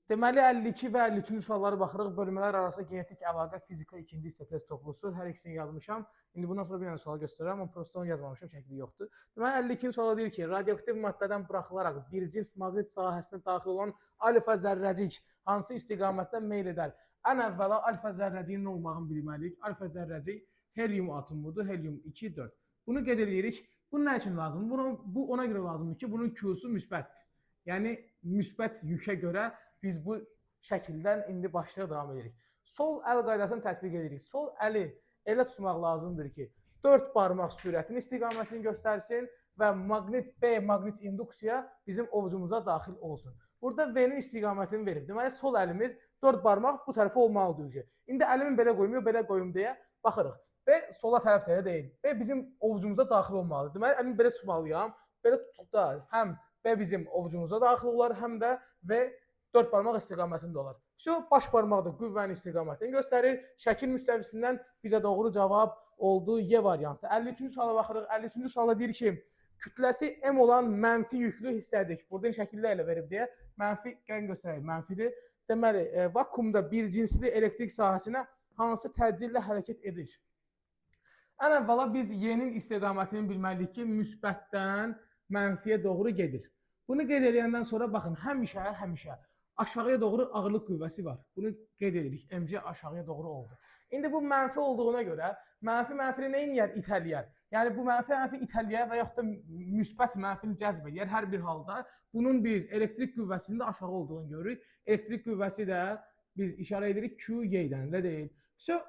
Deməli 52 və 53-cü suallara baxırıq. Bölmələr arasında genetik əlaqə, fizika 2-ci hissə test toplusu. Hər ikisini yazmışam. İndi bundan sonra bir dənə sual göstərərəm, amma prosta onu yazmamışam, şəkli yoxdur. Deməli 52-ci suala deyir ki, radioaktiv maddədən buraxılaraq bir cins maqnit sahəsinə daxil olan alfa zərrəcik hansı istiqamətdən meyl edər? Ən əvvəla alfa zərrəciyin nə olmağını bilməliyik. Alfa zərrəcik helium atomudur. Helium 2, 4. Bunu qeyd edirik. Bu nə üçün lazımdır? Bu ona görə lazımdır ki, bunun Q'su müsbətdir. Yəni müsbət yükə görə biz bu şəkildən indi başlayaq davam edirik. Sol əl qaydasını tətbiq edirik. Sol əli elə tutmaq lazımdır ki, 4 barmaq sürətin istiqamətini göstərsin və maqnit B, maqnit induksiya bizim ovucumuza daxil olsun. Burada V-nin istiqamətini verib. Deməli, sol əlimiz 4 barmaq bu tərəfə olmalıdır. İndi əlimi belə qoymuyor, belə qoyum deyə baxırıq. B sola tərəf səyə deyil. B bizim ovucumuza daxil olmalıdır. Deməli, əlimi belə tutmalıyam. Belə tutduqda həm B bizim ovucumuza daxil olar, həm də V 4 barmaq istiqamətində olar. Baş barmaq da qüvvənin istiqamətini göstərir. Şəkil müstəvisindən bizə doğru cavab oldu Y variantı. 53-cü suala baxırıq. 53-cü suala deyir ki, kütləsi M olan mənfi yüklü hissəcik. Burada şəkildə elə verib deyə mənfi gəlin göstərək, mənfidir. Deməli, vakuumda bir cinsli elektrik sahəsinə hansı təcillə hərəkət edir? Ən əvvəla biz Y-nin istiqamətini bilməliyik ki, müsbətdən mənfiyə doğru gedir. Bunu qeyd edəndən sonra baxın, həmişə aşağıya doğru ağırlıq qüvvəsi var. Bunu qeyd edirik. MC aşağıya doğru oldu. İndi bu mənfi olduğuna görə mənfi nə edir? İtələyər. Yəni bu mənfi itələyər və yaxud da müsbət mənfini cəzb edir. Hər bir halda bunun biz elektrik qüvvəsinin də aşağı olduğunu görürük. Elektrik qüvvəsi də biz işarə edirik QY-dən, elə deyil.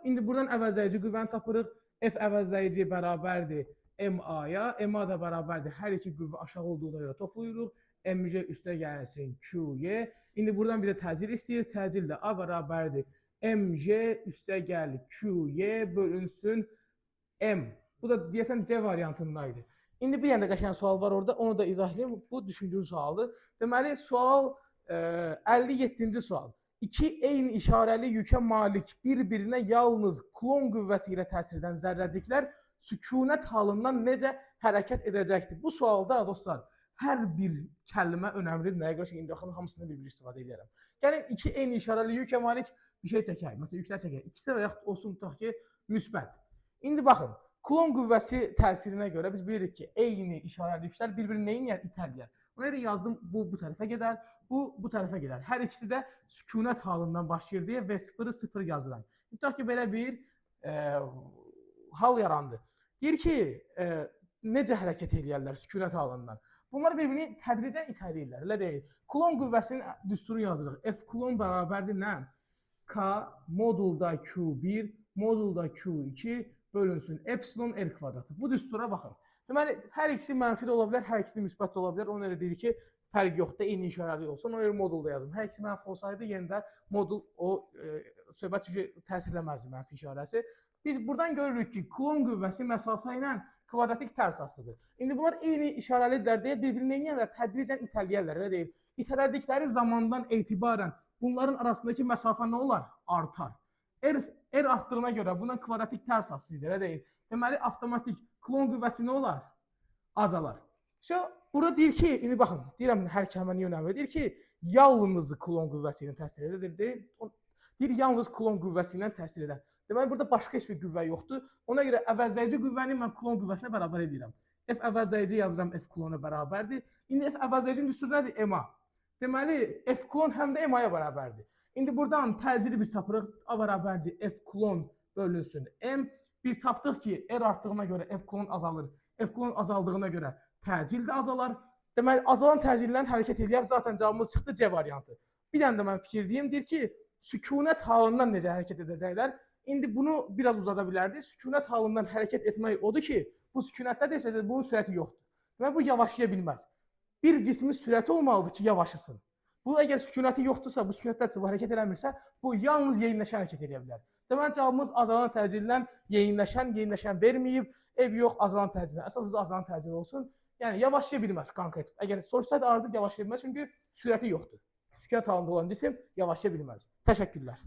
İndi buradan əvəzləyici qüvvəni tapırıq. F əvəzləyici bərabərdir MA-ya. MA da bərabərdir. Hər iki qüvvə aşağı olduğuna görə toplayırıq. MC üstə gəlsin QY. İndi buradan bizə təcil istəyir. Təcil də A bərabərdir. MC üstə gəlir QY bölünsün M. Bu da deyəsən C variantındaydı. İndi bir yanda qəşəng sual var orada. Onu da izahlayayım. Bu düşüncəli sualdır. Deməli, sual 57-ci sual. İki eyni işarəli yükə malik bir-birinə yalnız klon qüvvəsi ilə təsir edən zərrəciklər sükunət halından necə hərəkət edəcəkdir? Bu sualda dostlar, hər bir kəlmə önəmlidir. Nəyə görə ki, indi baxın, hamısını bir-bir istifadə edərəm. Gəlin, iki eyni işarəli yükə malik bir şey çəkək. Məsələn, yüklər çəkək. İkisi də və yaxud olsun, tutaq ki, müsbət. İndi baxın, klon qüvvəsi təsirinə görə biz bilirik ki, eyni işarəli yüklər bir-birini itələyər. Ona görə yazdım, bu tərəfə gedər, bu tərəfə gedər. Hər ikisi də sükunət halından başlayır deyə V0-ı 0 yazıram. Tutaq ki, belə bir hal yarandı. Deyir ki, necə hərəkət edirlər sükunət halından? Bunlar bir-birini tədricən itələyirlər, elə deyil. Klon qüvvəsinin düsturu yazırıq. F klon bərabərdir nə? K modulda Q1, modulda Q2 bölünsün epsilon R kvadratı. Bu düstura baxın. Deməli, hər ikisi mənfi də ola bilər, hər ikisi müsbət də ola bilər. Ona görə deyir ki, fərq yoxdur, eyni işarəli olsun. Ona görə modulda yazdım. Hər ikisi mənfi olsaydı, yenə də modul o söhbət təsir eləməzdi mənfi işarəsi. Biz buradan görürük ki, klon qüvvəsi məsafə ilə kvadratik tərs asılıdır. İndi bunlar eyni işarəlidirlər deyə bir-birini eləyərlər, tədricən itələyərlər, elə deyil. İtələdikləri zamandan etibarən bunların arasındakı məsafə nə olar? Artar. R artdığına görə bundan kvadratik tərs asılıdır, elə deyil. Deməli, avtomatik klon qüvvəsi nə olar? Azalar. Burada deyir ki, indi baxın, deyirəm hər kəlməni önəmli. Deyir ki, yalnız klon qüvvəsi ilə təsir edir. Deyir, yalnız klon qüvvəsi ilə təsir edir. Deməli, burada başqa heç bir qüvvə yoxdur. Ona görə əvəzləyici qüvvəni mən klon qüvvəsinə bərabər edirəm. F əvəzləyici yazıram, F klona bərabərdir. İndi F əvəzləyicinin düsturu nədir? MA. Deməli, F klon həm də MA-ya bərabərdir. İndi buradan təcili biz tapırıq. A bərabərdir F klon bölünsün M. Biz tapdıq ki, R artdığına görə F klon azalır. F klon azaldığına görə təcil də azalar. Deməli, azalan təcillə hərəkət edir. Zaten cavabımız çıxdı C variantı. Bir dənə də mən fikir deyim, deyir ki, sükunət halından necə hərəkət edəcəklər? İndi bunu biraz uzada bilərdik. Sükunət halından hərəkət etmək odur ki, bu sükunətdə desə də bunun sürəti yoxdur. Deməli, bu yavaşlaya bilməz. Bir cismin sürəti olmalıdır ki, yavaşlasın. Bu əgər sükunəti yoxdursa, bu sükunətdə hərəkət eləmirsə, bu yalnız yeyinləşən hərəkət edə bilər. Deməli, cavabımız azalan təcillə yeyinləşən verməyib, ev yox, azalan təcillə. Əsas da azalan təcil olsun. Yəni, yavaşlaya bilməz konkret. Əgər sorsaydı artıq yavaşlaya bilməz, çünki sürəti yoxdur. Sükunət halında olan cisim yavaşlaya bilməz. Təşəkkürlər.